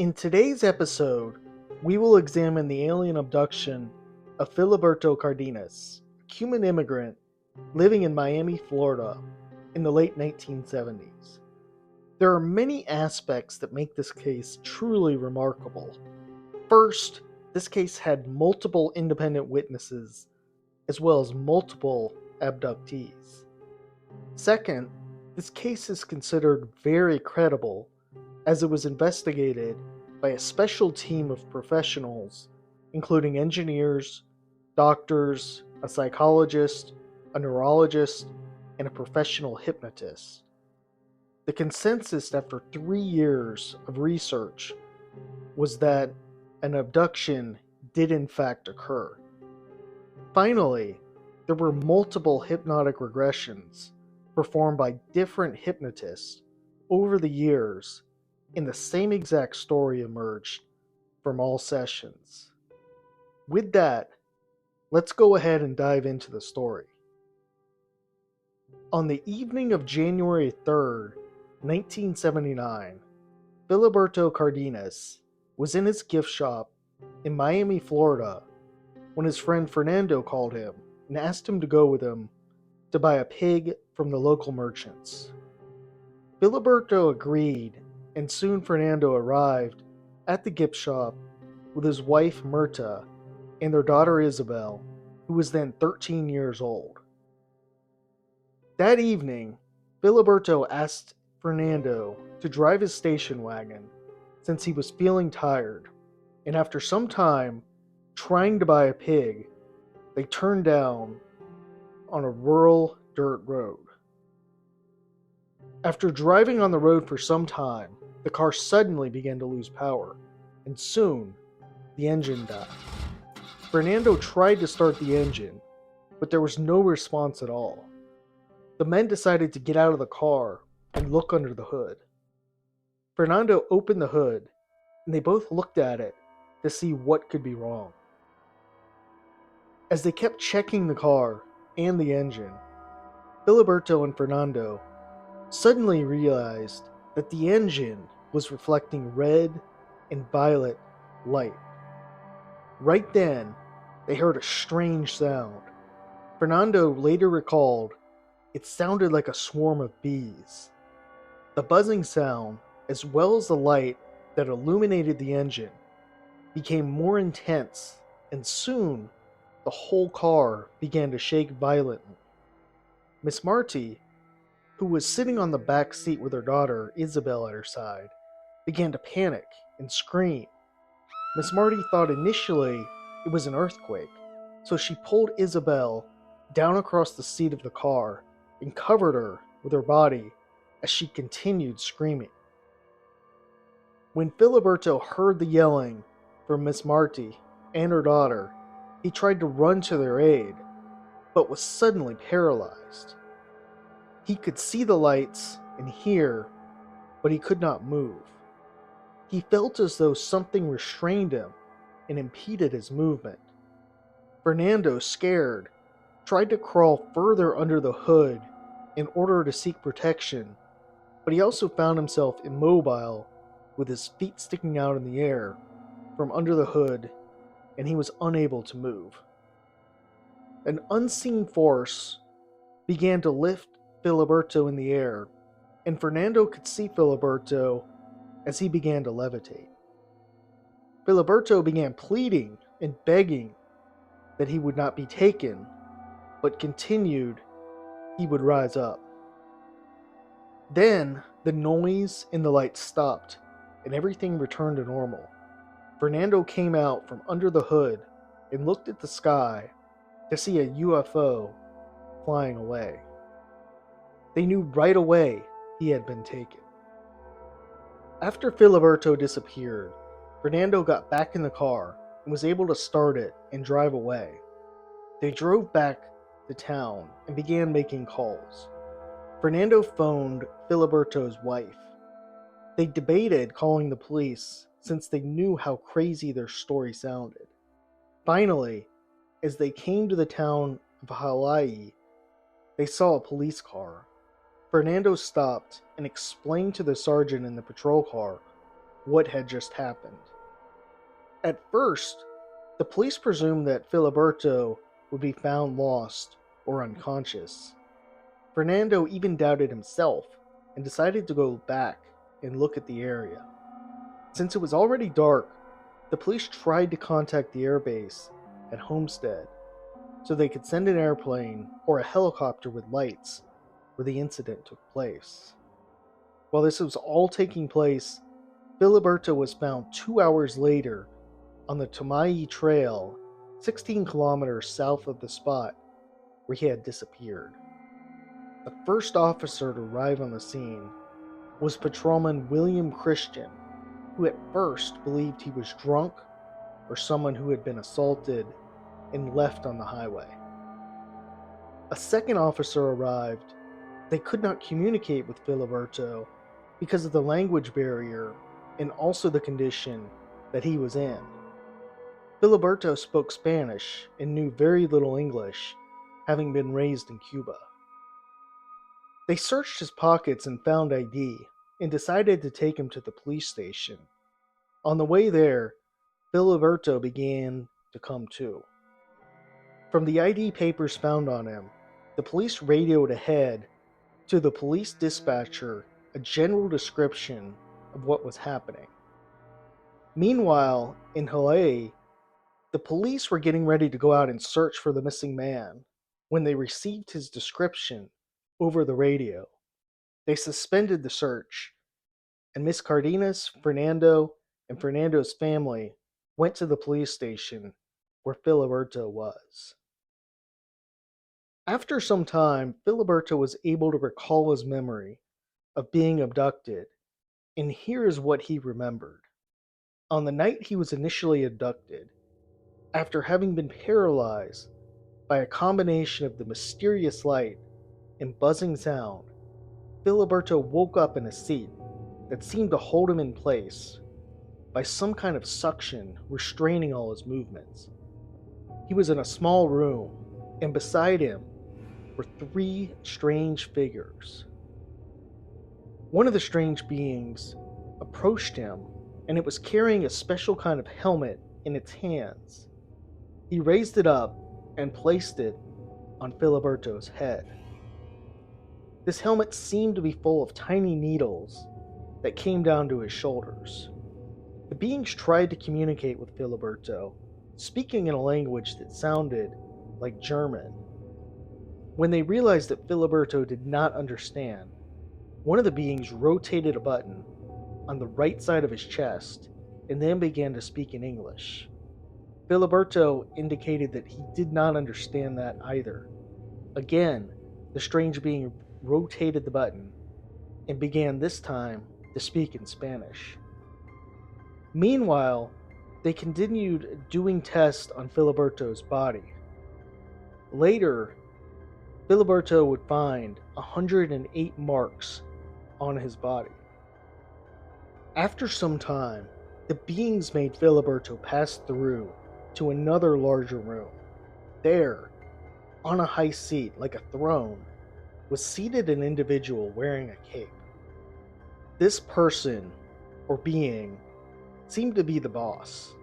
In today's episode, we will examine the alien abduction of Filiberto Cardenas, a Cuban immigrant living in Miami, Florida in the late 1970s. There are many aspects that make this case truly remarkable. First, this case had multiple independent witnesses as well as multiple abductees. Second, this case is considered very credible as it was investigated by a special team of professionals, including engineers, doctors, a psychologist, a neurologist, and a professional hypnotist. The consensus after 3 years of research was that an abduction did in fact occur. Finally, there were multiple hypnotic regressions performed by different hypnotists over the years, and the same exact story emerged from all sessions. With that, let's go ahead and dive into the story. On the evening of January 3rd, 1979, Filiberto Cardenas was in his gift shop in Miami, Florida, when his friend Fernando called him and asked him to go with him to buy a pig from the local merchants. Filiberto agreed, and soon Fernando arrived at the gift shop with his wife Myrta and their daughter Isabel, who was then 13 years old. That evening, Filiberto asked Fernando to drive his station wagon since he was feeling tired, and after some time trying to buy a pig, they turned down on a rural dirt road. After driving on the road for some time, the car suddenly began to lose power, and soon the engine died. Fernando tried to start the engine, but there was no response at all. The men decided to get out of the car and look under the hood. Fernando opened the hood, and they both looked at it to see what could be wrong. As they kept checking the car and the engine, Filiberto and Fernando suddenly realized that the engine was reflecting red and violet light. Right then, they heard a strange sound. Fernando later recalled it sounded like a swarm of bees. The buzzing sound, as well as the light that illuminated the engine, became more intense, and soon the whole car began to shake violently. Miss Marty, who was sitting on the back seat with her daughter Isabel at her side, began to panic and scream. Miss Marty thought initially it was an earthquake, so she pulled Isabel down across the seat of the car and covered her with her body as she continued screaming. When Filiberto heard the yelling from Miss Marty and her daughter, he tried to run to their aid, but was suddenly paralyzed. He could see the lights and hear, but he could not move. He felt as though something restrained him and impeded his movement. Fernando, scared, tried to crawl further under the hood in order to seek protection, but he also found himself immobile with his feet sticking out in the air from under the hood, and he was unable to move. An unseen force began to lift Filiberto in the air, and Fernando could see Filiberto as he began to levitate. Filiberto began pleading and begging that he would not be taken, but continued he would rise up. Then the noise and the light stopped, and everything returned to normal. Fernando came out from under the hood and looked at the sky to see a UFO flying away. They knew right away he had been taken. After Filiberto disappeared, Fernando got back in the car and was able to start it and drive away. They drove back to town and began making calls. Fernando phoned Filiberto's wife. They debated calling the police since they knew how crazy their story sounded. Finally, as they came to the town of Hawaii, they saw a police car. Fernando stopped and explained to the sergeant in the patrol car what had just happened. At first, the police presumed that Filiberto would be found lost or unconscious. Fernando even doubted himself and decided to go back and look at the area. Since it was already dark, the police tried to contact the airbase at Homestead so they could send an airplane or a helicopter with lights where the incident took place. While this was all taking place, Filiberto was found 2 hours later on the Tomayi Trail, 16 kilometers south of the spot where he had disappeared. The first officer to arrive on the scene was Patrolman William Christian, who at first believed he was drunk or someone who had been assaulted and left on the highway. A second officer arrived. They could not communicate with Filiberto because of the language barrier and also the condition that he was in. Filiberto spoke Spanish and knew very little English, having been raised in Cuba. They searched his pockets and found ID and decided to take him to the police station. On the way there, Filiberto began to come to. From the ID papers found on him, the police radioed ahead to the police dispatcher a general description of what was happening. Meanwhile, in Hawaii, the police were getting ready to go out and search for the missing man when they received his description over the radio. They suspended the search, and Miss Cardenas, Fernando, and Fernando's family went to the police station where Filiberto was. After some time, Filiberto was able to recall his memory of being abducted, and here is what he remembered. On the night he was initially abducted, after having been paralyzed by a combination of the mysterious light and buzzing sound, Filiberto woke up in a seat that seemed to hold him in place by some kind of suction restraining all his movements. He was in a small room, and beside him were three strange figures. One of the strange beings approached him, and it was carrying a special kind of helmet in its hands. He raised it up and placed it on Filiberto's head. This helmet seemed to be full of tiny needles that came down to his shoulders. The beings tried to communicate with Filiberto, speaking in a language that sounded like German. When they realized that Filiberto did not understand, one of the beings rotated a button on the right side of his chest and then began to speak in English. Filiberto indicated that he did not understand that either. Again, the strange being rotated the button and began this time to speak in Spanish. Meanwhile, they continued doing tests on Filiberto's body. Later, Filiberto would find 108 marks on his body. After some time, the beings made Filiberto pass through to another larger room. There, on a high seat like a throne, was seated an individual wearing a cape. This person, or being, seemed to be the boss.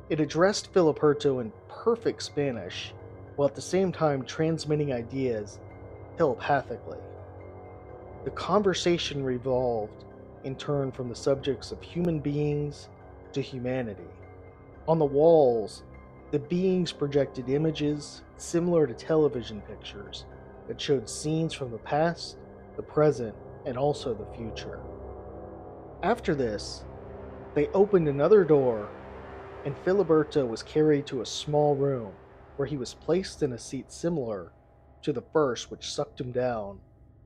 It addressed Filiberto in perfect Spanish, while at the same time transmitting ideas telepathically. The conversation revolved in turn from the subjects of human beings to humanity. On the walls, the beings projected images similar to television pictures that showed scenes from the past, the present, and also the future. After this, they opened another door, and Filiberto was carried to a small room where he was placed in a seat similar to the first, which sucked him down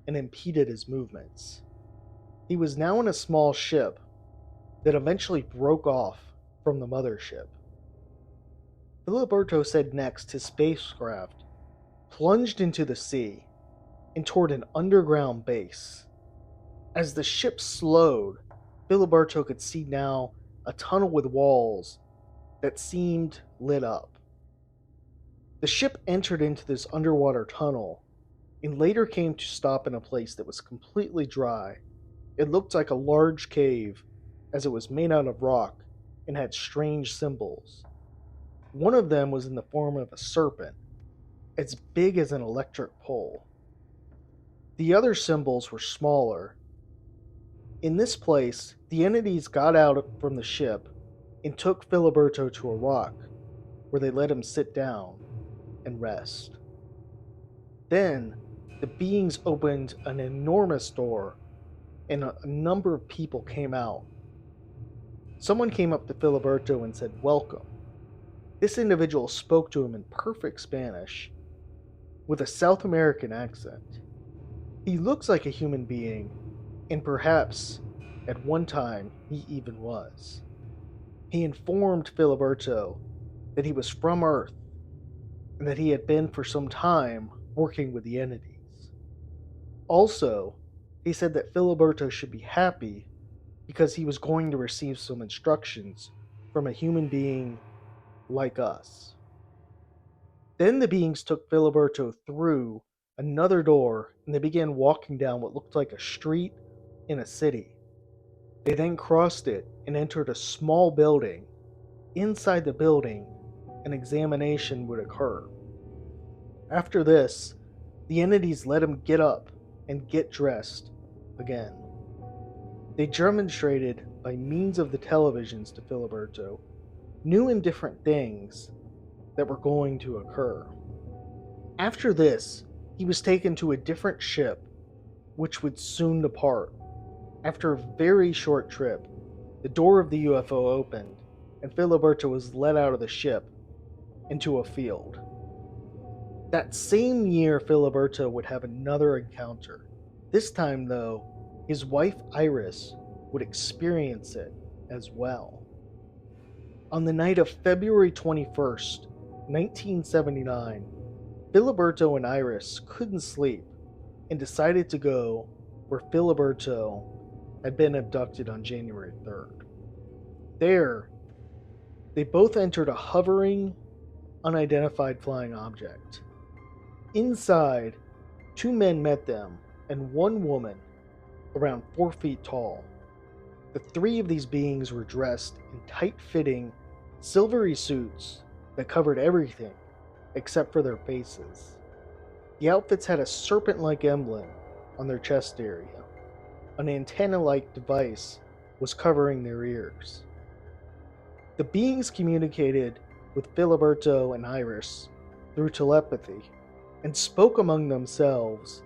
and impeded his movements. He was now in a small ship that eventually broke off from the mothership. Filiberto said next his spacecraft plunged into the sea and toward an underground base. As the ship slowed, Filiberto could see now a tunnel with walls that seemed lit up. The ship entered into this underwater tunnel and later came to stop in a place that was completely dry. It looked like a large cave as it was made out of rock and had strange symbols. One of them was in the form of a serpent, as big as an electric pole. The other symbols were smaller. In this place, the entities got out from the ship and took Filiberto to a rock, where they let him sit down and rest. Then, the beings opened an enormous door, and a number of people came out. Someone came up to Filiberto and said, "Welcome." This individual spoke to him in perfect Spanish, with a South American accent. He looks like a human being, and perhaps, at one time, he even was. He informed Filiberto that he was from Earth, and that he had been for some time working with the entities. Also, he said that Filiberto should be happy because he was going to receive some instructions from a human being like us. Then the beings took Filiberto through another door and they began walking down what looked like a street in a city. They then crossed it and entered a small building. Inside the building, an examination would occur. After this, the entities let him get up and get dressed again. They demonstrated, by means of the televisions to Filiberto, new and different things that were going to occur. After this, he was taken to a different ship, which would soon depart. After a very short trip, the door of the UFO opened, and Filiberto was led out of the ship into a field. That same year, Filiberto would have another encounter. This time, though, his wife Iris would experience it as well. On the night of February 21st, 1979, Filiberto and Iris couldn't sleep and decided to go where Filiberto had been abducted on January 3rd. There, they both entered a hovering, unidentified flying object. Inside, two men met them and one woman, around 4 feet tall. The three of these beings were dressed in tight-fitting, silvery suits that covered everything except for their faces. The outfits had a serpent-like emblem on their chest area. An antenna-like device was covering their ears. The beings communicated with Filiberto and Iris through telepathy and spoke among themselves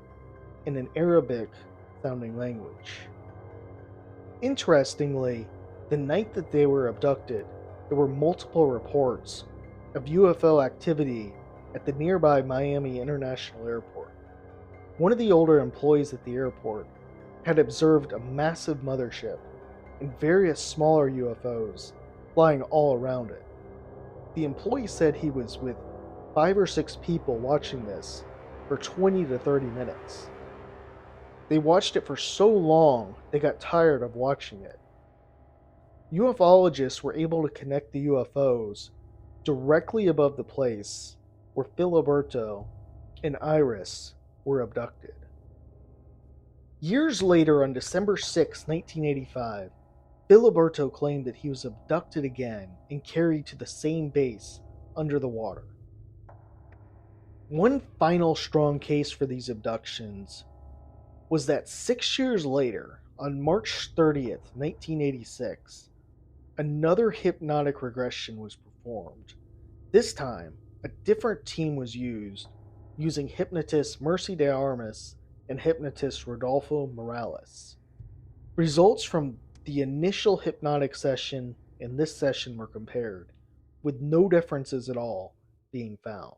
in an Arabic-sounding language. Interestingly, the night that they were abducted, there were multiple reports of UFO activity at the nearby Miami International Airport. One of the older employees at the airport had observed a massive mothership and various smaller UFOs flying all around it. The employee said he was with 5 or 6 people watching this for 20 to 30 minutes. They watched it for so long they got tired of watching it. Ufologists were able to connect the UFOs directly above the place where Filiberto and Iris were abducted. Years later, on December 6, 1985, Filiberto claimed that he was abducted again and carried to the same base under the water. One final strong case for these abductions was that 6 years later, on March 30th, 1986, another hypnotic regression was performed. This time, a different team was used, using hypnotist Mercy de Armas and hypnotist Rodolfo Morales. Results from the initial hypnotic session and this session were compared, with no differences at all being found.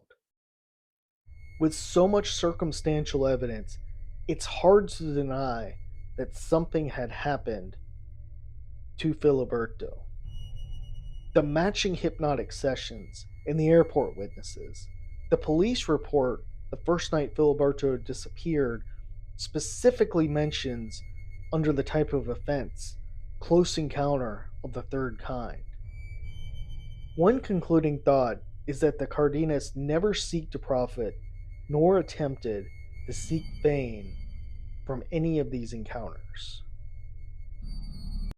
With so much circumstantial evidence, it's hard to deny that something had happened to Filiberto. The matching hypnotic sessions and the airport witnesses, the police report the first night Filiberto disappeared specifically mentions, under the type of offense, close encounter of the third kind. One concluding thought is that the Cardenas never seek to profit nor attempted to seek fame from any of these encounters.